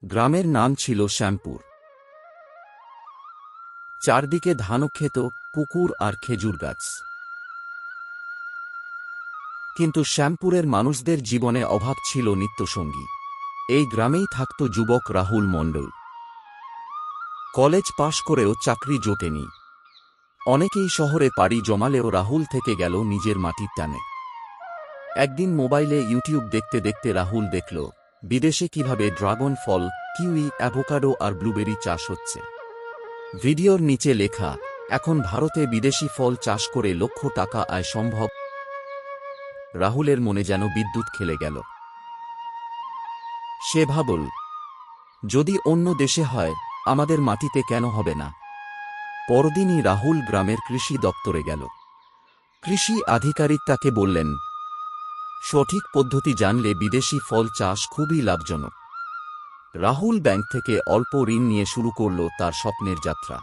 গ্রামের নাম ছিল শ্যামপুর। চারদিকে ধানক্ষেত, পুকুর আর খেজুর গাছ। কিন্তু শ্যামপুরের মানুষদের জীবনে অভাব ছিল নিত্যসঙ্গী। এই গ্রামেই থাকত যুবক রাহুল মণ্ডল। কলেজ পাশ করেও চাকরি জোটেনি। অনেকেই শহরে পাড়ি জমালেও রাহুল থেকে গেল নিজের মাটির টানে। একদিন মোবাইলে ইউটিউব দেখতে দেখতে রাহুল দেখল বিদেশে কিভাবে ড্রাগন ফল, কিউই, অ্যাভোকাডো আর ব্লুবেরি চাষ হচ্ছে। ভিডিওর নিচে লেখা, এখন ভারতে বিদেশি ফল চাষ করে লক্ষ টাকা আয় সম্ভব। রাহুলের মনে যেন বিদ্যুৎ খেলে গেল। সে ভাবল, যদি অন্য দেশে হয়, আমাদের মাটিতে কেন হবে না? পরদিনই রাহুল গ্রামের কৃষি দপ্তরে গেল। কৃষি আধিকারিক তাকে বললেন, সঠিক পদ্ধতি জানলে বিদেশি ফল চাষ খুবই লাভজনক। রাহুল ব্যাংক থেকে অল্প ঋণ নিয়ে শুরু করল তার স্বপ্নের যাত্রা।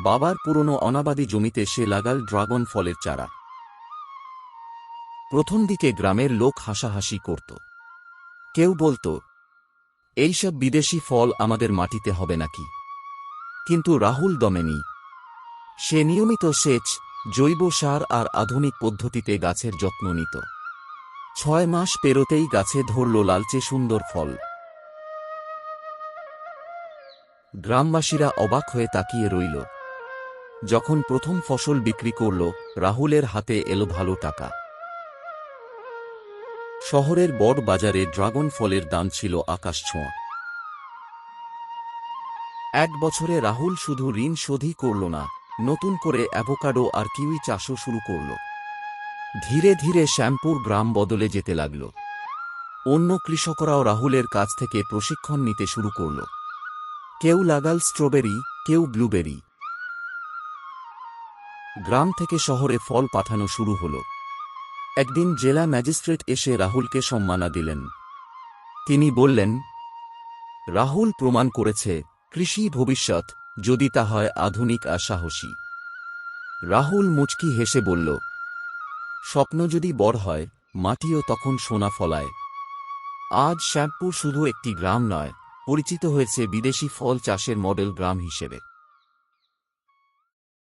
বাবার পুরনো অনাবাদি জমিতে সে লাগাল ড্রাগন ফলের চারা। প্রথম দিকে গ্রামের লোক হাসাহাসি করত। কেউ বলত, এইসব বিদেশি ফল আমাদের মাটিতে হবে নাকি? কিন্তু রাহুল দমেনি। সে নিয়মিত সেচ, জৈব সার আর আধুনিক পদ্ধতিতে গাছের যত্ন নিত। 6 মাস পেরোতেই গাছে ধরল লালচে সুন্দর ফল। গ্রামবাসীরা অবাক হয়ে তাকিয়ে রইল। যখন প্রথম ফসল বিক্রি করল, রাহুলের হাতে এলো ভালো টাকা। শহরের বড় বাজারে ড্রাগন ফলের দাম ছিল আকাশছোঁয়া। 1 বছরে রাহুল শুধু ঋণ শোধই করল না, নতুন করে অ্যাভোকাডো আর কিউই চাষও শুরু করল। ধীরে ধীরে শ্যামপুর গ্রাম বদলে যেতে লাগল। অন্য কৃষকরাও রাহুলের কাছ থেকে প্রশিক্ষণ নিতে শুরু করল। কেউ লাগাল স্ট্রবেরি, কেউ ব্লুবেরি। গ্রাম থেকে শহরে ফল পাঠানো শুরু হল। একদিন জেলা ম্যাজিস্ট্রেট এসে রাহুলকে সম্মাননা দিলেন। তিনি বললেন, রাহুল প্রমাণ করেছে কৃষি ভবিষ্যৎ, যদি তা হয় আধুনিক আর সাহসী। রাহুল মুচকি হেসে বলল, স্বপ্ন যদি বড় হয়, মাটিও তখন সোনা ফলায়। আজ শ্যামপুর শুধু একটি গ্রাম নয়, পরিচিত হয়েছে বিদেশি ফল চাষের মডেল গ্রাম হিসেবে।